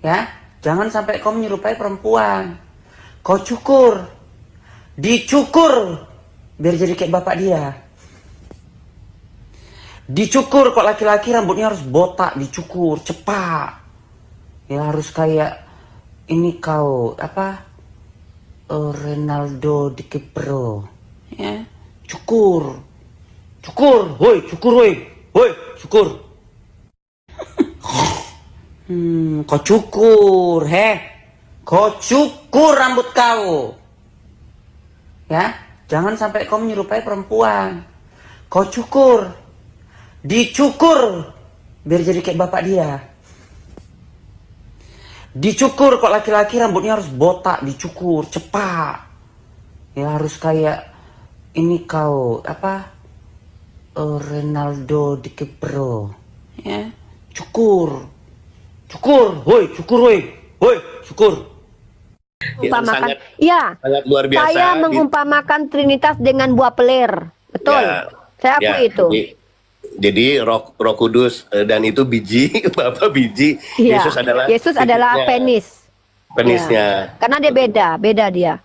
Ya, jangan sampai kau menyerupai perempuan. Kau cukur, dicukur, biar jadi kayak bapak dia. Dicukur, kok laki-laki rambutnya harus botak, dicukur, cepat. Ya harus kayak ini kau, apa, Ronaldo DiCaprio. Ya, cukur. Cukur, woi, cukur, woi, cukur. Kau cukur, kau cukur rambut kau. Ya, jangan sampai kau menyerupai perempuan. Kau cukur, dicukur, biar jadi kayak bapak dia. Dicukur, kok laki-laki rambutnya harus botak, dicukur, cepat. Ya harus kayak ini kau, apa, Ronaldo DiCaprio. Ya, cukur. Cukur, woi, cukur, woi, cukur. Umpamakan, sangat, ya, sangat luar biasa. saya mengumpamakan Trinitas dengan buah pelir, betul. Ya, Saya akui itu. Jadi Roh Kudus dan itu biji, Bapak biji. Iya. Yesus adalah penis. Penisnya. Ya. Karena dia beda dia.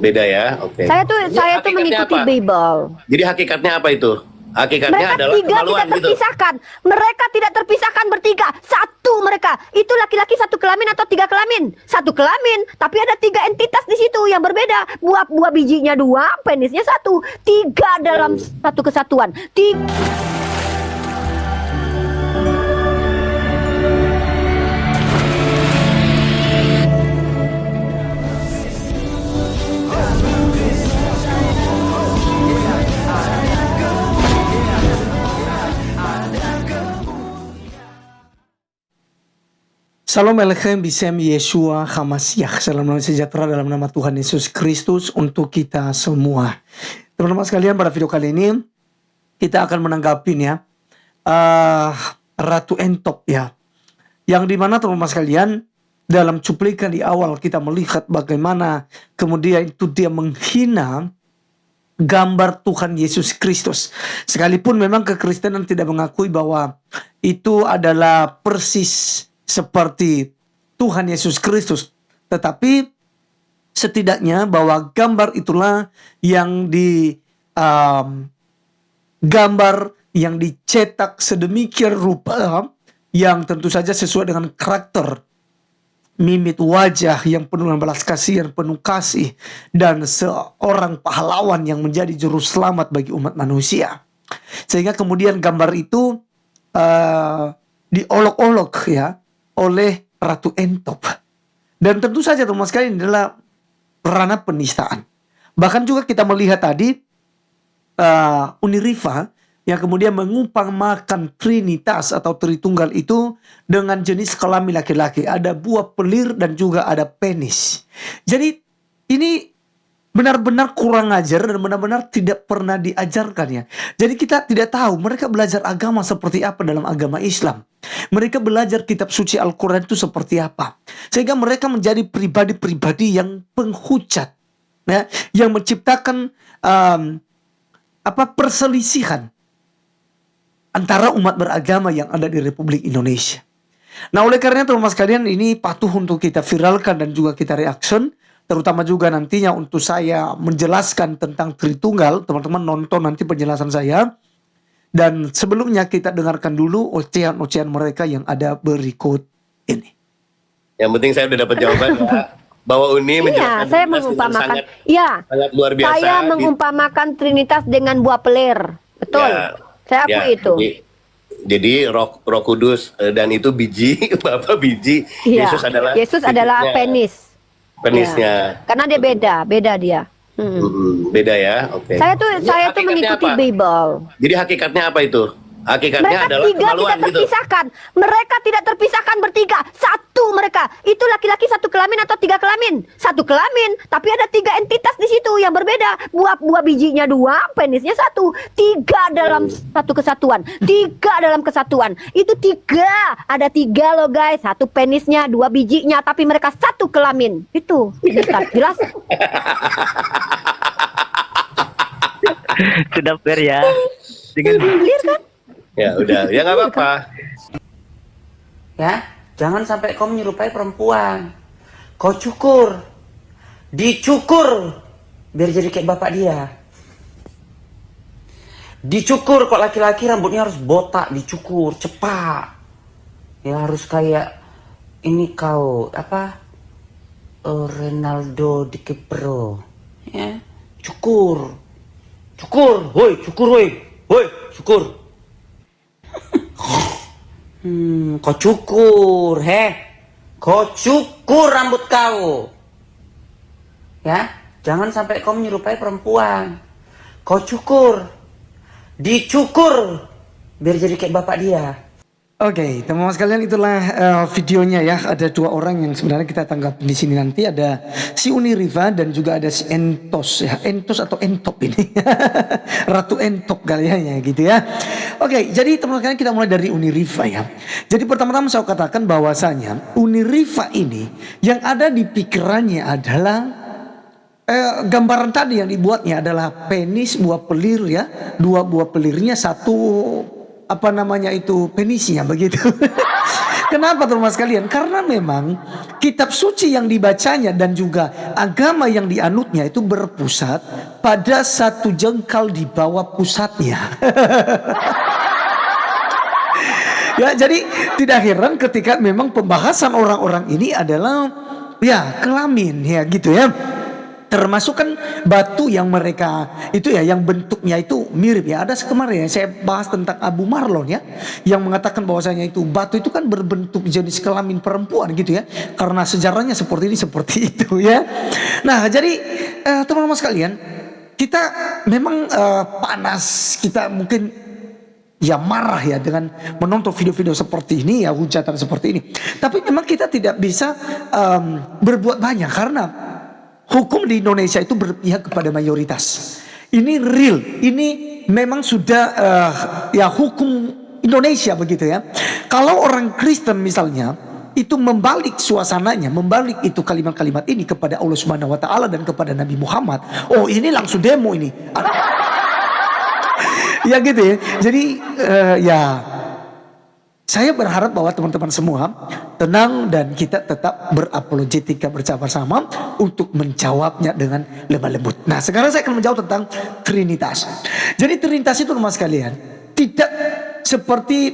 Beda ya, oke. Saya tuh Hakikatnya mengikuti apa? Bible. Jadi hakikatnya apa itu? Hakikatnya Mereka adalah tiga kemaluan tidak gitu. terpisahkan. Mereka tidak terpisahkan bertiga. Satu mereka. Itu laki-laki satu kelamin atau tiga kelamin. Satu kelamin. Tapi ada tiga entitas di situ yang berbeda. Buah bijinya dua, penisnya satu. Tiga dalam satu kesatuan. Salam Elohim Bisem Yeshua Hamasiah. Salam sejahtera dalam nama Tuhan Yesus Kristus untuk kita semua. Teman-teman sekalian, pada video kali ini kita akan menanggapinya Ratu Entop ya. Yang dimana teman-teman sekalian, dalam cuplikan di awal kita melihat bagaimana kemudian itu dia menghina gambar Tuhan Yesus Kristus. Sekalipun memang kekristenan tidak mengakui bahwa itu adalah persis seperti Tuhan Yesus Kristus, tetapi setidaknya bahwa gambar itulah yang gambar yang dicetak sedemikian rupa yang tentu saja sesuai dengan karakter mimik wajah yang penuh dengan belas kasihan, penuh kasih, dan seorang pahlawan yang menjadi juru selamat bagi umat manusia. Sehingga kemudian gambar itu diolok-olok ya oleh Ratu Entop. Dan tentu saja teman sekalian adalah ranah penistaan. Bahkan juga kita melihat tadi Uniriva yang kemudian mengumpamakan Trinitas atau Tritunggal itu dengan jenis kelamin laki-laki. Ada buah pelir dan juga ada penis. Jadi ini benar-benar kurang ajar dan benar-benar tidak pernah diajarkan ya. Jadi kita tidak tahu mereka belajar agama seperti apa dalam agama Islam. Mereka belajar kitab suci Al-Quran itu seperti apa. Sehingga mereka menjadi pribadi-pribadi yang penghujat. Ya, yang menciptakan perselisihan antara umat beragama yang ada di Republik Indonesia. Nah oleh karena teman-teman sekalian, ini patuh untuk kita viralkan dan juga kita reaction. Terutama juga nantinya untuk saya menjelaskan tentang Tritunggal. Teman-teman nonton nanti penjelasan saya. Dan sebelumnya kita dengarkan dulu ocehan-ocehan mereka yang ada berikut ini. Yang penting saya udah dapat jawaban ya. Bahwa Uni menjelaskan saya Trinitas mengumpamakan, sangat luar biasa. Saya mengumpamakan Trinitas dengan buah pelir, betul. Saya akui itu. Jadi Roh Kudus dan itu biji, Bapak biji. Ya. Yesus adalah penisnya. Ya. Karena dia beda dia. Beda ya, oke. Saya tuh mengikuti apa? Bible. Jadi hakikatnya apa itu? Hakikatnya Mereka adalah tiga kemaluan tidak gitu. terpisahkan. Mereka tidak terpisahkan bertiga. Satu mereka. Itu laki-laki satu kelamin atau tiga kelamin. Satu kelamin. Tapi ada tiga entitas di situ yang berbeda. Buah bijinya dua, penisnya satu. Tiga dalam satu kesatuan. Tiga dalam kesatuan. Itu tiga. Ada tiga loh guys. Satu penisnya, dua bijinya. Tapi mereka satu kelamin. Itu. Jelas? Sudah fair ya. Dengan Clear kan? Ya udah, ya nggak apa-apa. Ya, jangan sampai kau menyerupai perempuan. Kau cukur, dicukur, biar jadi kayak bapak dia. Dicukur, kok laki-laki rambutnya harus botak, dicukur, cepat. Ya harus kayak ini kau, apa? Ronaldo DiCaprio. Ya, cukur. Cukur, woi, cukur, woi, cukur. Kau cukur, kau cukur rambut kau. Ya, jangan sampai kau menyerupai perempuan. Kau cukur, dicukur, biar jadi kayak bapak dia. Oke, teman-teman sekalian, itulah videonya ya. Ada dua orang yang sebenarnya kita tanggap di sini nanti. Ada si Uni Riva dan juga ada si Entos ya. Entos atau Entop ini. Ratu Entop kalian gitu ya. Oke, jadi teman-teman sekalian, kita mulai dari Uni Riva ya. Jadi pertama-tama saya katakan bahwasanya Uni Riva ini yang ada di pikirannya adalah gambaran tadi yang dibuatnya adalah penis, buah pelir ya. Dua buah pelirnya, satu apa namanya itu penisnya begitu. Kenapa teman-teman sekalian? Karena memang kitab suci yang dibacanya dan juga agama yang dianutnya itu berpusat pada satu jengkal di bawah pusatnya. Ya, jadi tidak heran ketika memang pembahasan orang-orang ini adalah ya kelamin ya gitu ya. Termasuk kan batu yang mereka itu ya, yang bentuknya itu mirip ya. Ada kemarin ya saya bahas tentang Abu Marlon ya, yang mengatakan bahwasanya itu batu itu kan berbentuk jenis kelamin perempuan gitu ya, karena sejarahnya seperti ini seperti itu ya. Nah jadi teman-teman sekalian, kita memang panas, kita mungkin ya marah ya dengan menonton video-video seperti ini ya, hujatan seperti ini. Tapi memang kita tidak bisa berbuat banyak karena hukum di Indonesia itu berpihak kepada mayoritas. Ini real, ini memang sudah ya hukum Indonesia begitu ya. Kalau orang Kristen misalnya itu membalik suasananya, membalik itu kalimat-kalimat ini kepada Allah Subhanahu wa taala dan kepada Nabi Muhammad. Oh, ini langsung demo ini. Ya gitu ya. Jadi ya saya berharap bahwa teman-teman semua tenang dan kita tetap berapologetika bersama-sama untuk menjawabnya dengan lemah lembut. Nah, sekarang saya akan menjawab tentang Trinitas. Jadi Trinitas itu teman sekalian tidak seperti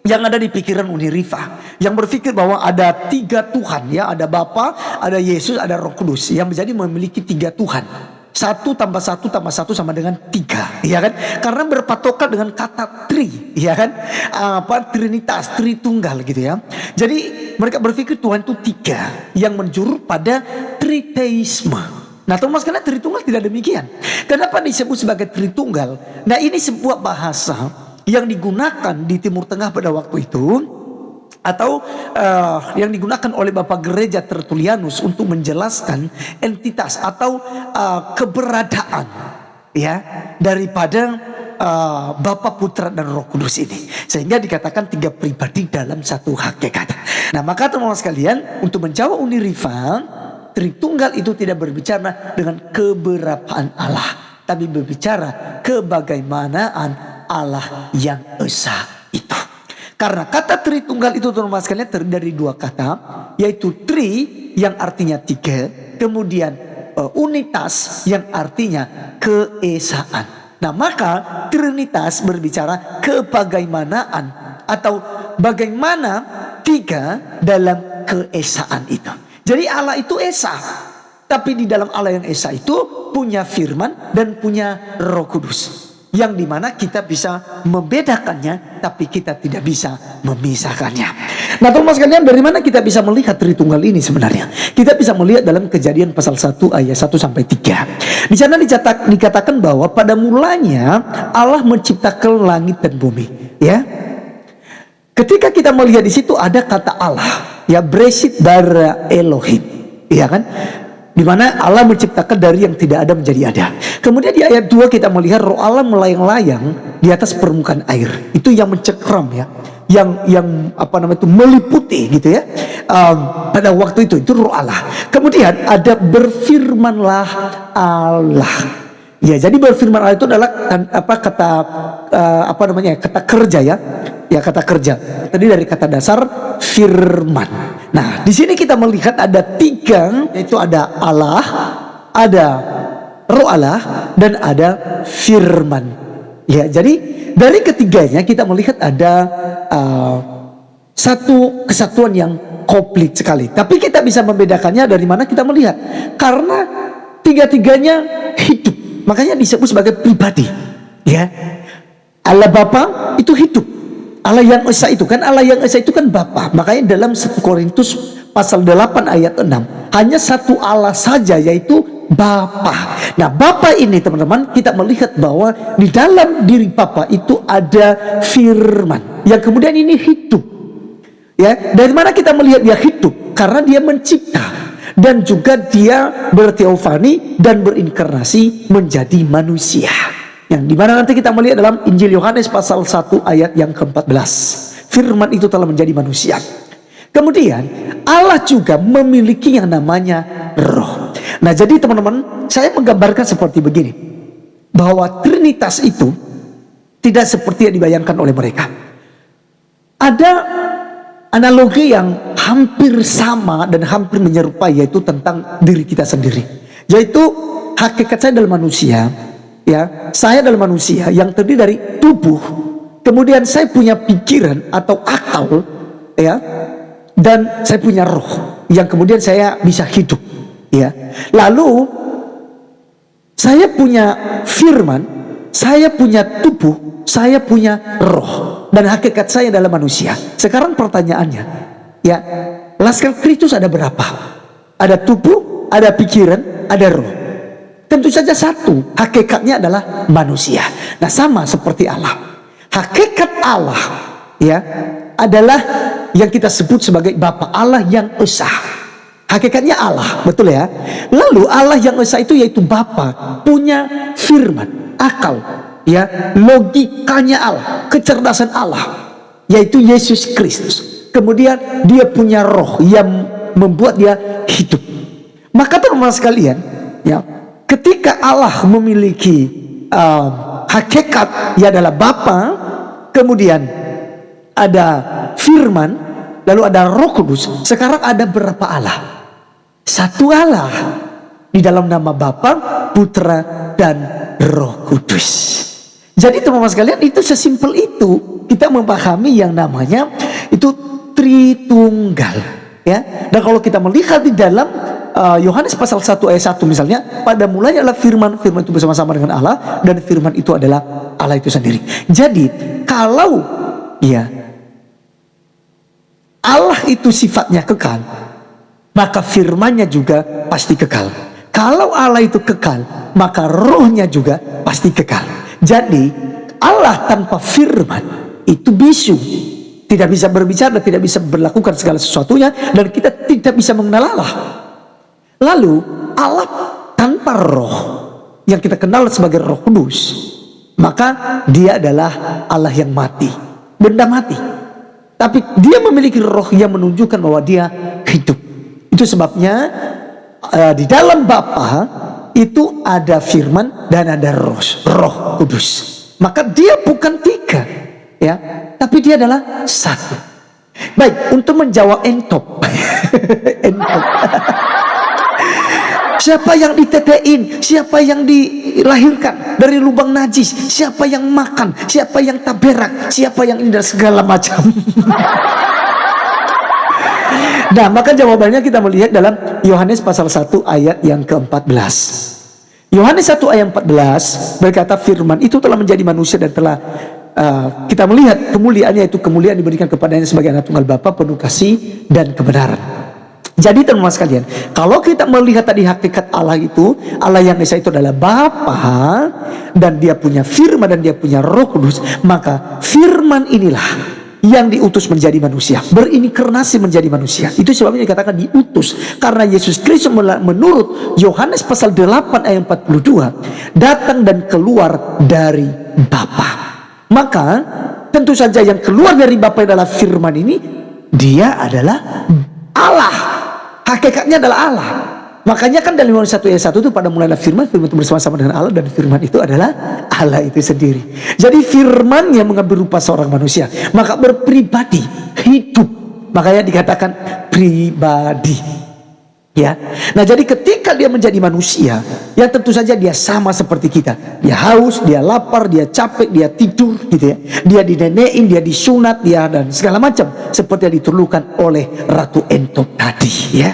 yang ada di pikiran Uni Riva, yang berpikir bahwa ada 3 Tuhan ya, ada Bapa, ada Yesus, ada Roh Kudus, yang menjadi memiliki 3 Tuhan. 1 tambah 1 tambah 1 sama dengan 3, ya kan? Karena berpatokan dengan kata tri, ya kan? Trinitas, Tritunggal gitu ya. Jadi mereka berpikir Tuhan itu 3 yang menjurus pada triteisme. Nah teman sekalian, Tritunggal tidak demikian. Kenapa disebut sebagai Tritunggal? Nah ini sebuah bahasa yang digunakan di Timur Tengah pada waktu itu, atau yang digunakan oleh Bapak Gereja Tertullianus untuk menjelaskan entitas atau keberadaan ya daripada Bapa, Putra dan Roh Kudus ini, sehingga dikatakan 3 pribadi dalam satu hakikat. Nah maka teman-teman sekalian, untuk menjawab Uni Riva, Tritunggal itu tidak berbicara dengan keberapaan Allah, tapi berbicara kebagaimanaan Allah yang esa itu. Karena kata Tritunggal itu teman-teman sekalian terdiri dari 2 kata, yaitu tri yang artinya 3, kemudian unitas yang artinya keesaan. Nah maka Trinitas berbicara kebagaimanaan atau bagaimana 3 dalam keesaan itu. Jadi Allah itu esa, tapi di dalam Allah yang esa itu punya firman dan punya Roh Kudus, yang dimana kita bisa membedakannya, tapi kita tidak bisa memisahkannya. Nah teman-teman sekalian, dari mana kita bisa melihat Tritunggal ini sebenarnya? Kita bisa melihat dalam Kejadian pasal 1 ayat 1 sampai 3. Di sana dikatakan bahwa pada mulanya Allah menciptakan langit dan bumi. Ya, ketika kita melihat di situ ada kata Allah, ya Bereshit bara Elohim, ya kan? Di mana Allah menciptakan dari yang tidak ada menjadi ada. Kemudian di ayat 2 kita melihat roh Allah melayang-layang di atas permukaan air. Itu yang mencekram ya, yang apa namanya itu meliputi gitu ya. Pada waktu itu roh Allah. Kemudian ada berfirmanlah Allah. Ya, jadi berfirman Allah itu adalah kata kata kerja ya. Ya, kata kerja. Tadi dari kata dasar firman. Nah, di sini kita melihat ada 3, yaitu ada Allah, ada Roh Allah, dan ada firman. Ya, jadi dari ketiganya kita melihat ada satu kesatuan yang komplit sekali. Tapi kita bisa membedakannya dari mana kita melihat. Karena tiga-tiganya hidup. Makanya disebut sebagai pribadi. Ya. Allah Bapa itu hidup. Allah yang Esa itu kan, Allah yang Esa itu kan Bapa. Makanya dalam 1 Korintus pasal 8 ayat 6, hanya satu Allah saja, yaitu Bapa. Nah, Bapa ini teman-teman, kita melihat bahwa di dalam diri Bapa itu ada firman yang kemudian ini hidup. Ya, dari mana kita melihat dia hidup? Karena dia mencipta dan juga dia berteofani dan berinkarnasi menjadi manusia. Yang dimana nanti kita melihat dalam Injil Yohanes pasal 1 ayat yang ke-14. Firman itu telah menjadi manusia. Kemudian Allah juga memiliki yang namanya roh. Nah, jadi teman-teman, saya menggambarkan seperti begini. Bahwa Trinitas itu tidak seperti yang dibayangkan oleh mereka. Ada analogi yang hampir sama dan hampir menyerupai, yaitu tentang diri kita sendiri. Yaitu hakikat saya adalah manusia. Ya, saya adalah manusia yang terdiri dari tubuh, kemudian saya punya pikiran atau akal, ya, dan saya punya roh yang kemudian saya bisa hidup, ya. Lalu saya punya firman, saya punya tubuh, saya punya roh, dan hakikat saya adalah manusia. Sekarang pertanyaannya, ya, Laskar Kristus ada berapa? Ada tubuh, ada pikiran, ada roh. Tentu saja satu, hakikatnya adalah manusia. Nah, sama seperti Allah. Hakikat Allah, ya, adalah yang kita sebut sebagai Bapa, Allah yang Esa. Hakikatnya Allah, betul ya. Lalu Allah yang Esa itu yaitu Bapa, punya firman, akal, ya, logikanya Allah, kecerdasan Allah, yaitu Yesus Kristus. Kemudian dia punya roh yang membuat dia hidup. Maka teman-teman sekalian, ya, ketika Allah memiliki hakikat, ia adalah Bapa, kemudian ada firman, lalu ada Roh Kudus. Sekarang ada berapa Allah? Satu Allah di dalam nama Bapa, Putra, dan Roh Kudus. Jadi teman-teman sekalian, itu sesimpel itu kita memahami yang namanya itu Tritunggal, ya. Dan kalau kita melihat di dalam Yohanes pasal 1 ayat 1 misalnya, pada mulanya adalah firman, firman itu bersama-sama dengan Allah, dan firman itu adalah Allah itu sendiri. Jadi kalau, ya, Allah itu sifatnya kekal, maka firmannya juga pasti kekal. Kalau Allah itu kekal, maka rohnya juga pasti kekal. Jadi Allah tanpa firman itu bisu, tidak bisa berbicara, tidak bisa melakukan segala sesuatunya, dan kita tidak bisa mengenal Allah. Lalu Allah tanpa roh yang kita kenal sebagai Roh Kudus, maka dia adalah Allah yang mati, benda mati. Tapi dia memiliki roh yang menunjukkan bahwa dia hidup. Itu sebabnya di dalam Bapa itu ada firman dan ada Roh Kudus. Maka dia bukan tiga, ya, tapi dia adalah satu. Baik, untuk menjawab entop. Entop. Siapa yang ditetein, siapa yang dilahirkan dari lubang najis, siapa yang makan, siapa yang taberak, siapa yang ini dan segala macam. Nah, maka jawabannya kita melihat dalam Yohanes pasal 1 ayat yang ke-14. Yohanes 1 ayat 14 berkata, firman itu telah menjadi manusia dan telah kita melihat kemuliaannya, itu kemuliaan diberikan kepadanya sebagai anak tunggal Bapa, penuh kasih dan kebenaran. Jadi teman-teman sekalian, kalau kita melihat tadi hakikat Allah itu, Allah yang Esa itu adalah Bapa, dan dia punya firman dan dia punya Roh Kudus, maka firman inilah yang diutus menjadi manusia, berinkarnasi menjadi manusia. Itu sebabnya dikatakan diutus, karena Yesus Kristus menurut Yohanes pasal 8 ayat 42 datang dan keluar dari Bapa. Maka tentu saja yang keluar dari Bapa adalah firman ini, dia adalah Allah. Hakikatnya adalah Allah. Makanya kan dalam Yohanes 1 ayat 1 itu pada mulailah firman, firman itu bersama-sama dengan Allah, dan firman itu adalah Allah itu sendiri. Jadi firman yang mengambil rupa seorang manusia, maka berpribadi, hidup. Makanya dikatakan pribadi. Ya. Nah, jadi ketika dia menjadi manusia, ya tentu saja dia sama seperti kita. Dia haus, dia lapar, dia capek, dia tidur gitu ya. Dia dinenein, dia disunat, dia dan segala macam seperti yang dituturkan oleh Ratu Entok tadi ya.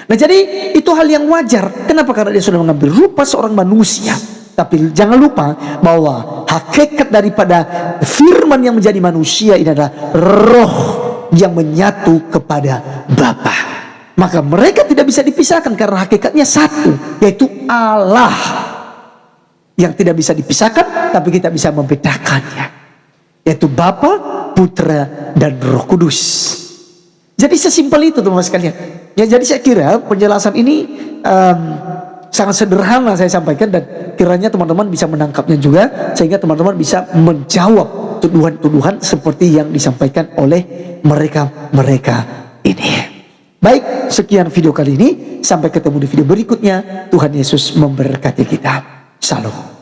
Nah, jadi itu hal yang wajar. Kenapa? Karena dia sudah mengambil rupa seorang manusia. Tapi jangan lupa bahwa hakikat daripada firman yang menjadi manusia ini adalah roh yang menyatu kepada Bapa. Maka mereka tidak bisa dipisahkan karena hakikatnya satu, yaitu Allah. Yang tidak bisa dipisahkan, tapi kita bisa membedakannya, yaitu Bapa, Putra, dan Roh Kudus. Jadi sesimpel itu teman-teman sekalian. Ya, jadi saya kira penjelasan ini sangat sederhana saya sampaikan, dan kiranya teman-teman bisa menangkapnya juga, sehingga teman-teman bisa menjawab tuduhan-tuduhan seperti yang disampaikan oleh mereka ini. Baik, sekian video kali ini. Sampai ketemu di video berikutnya. Tuhan Yesus memberkati kita. Shalom.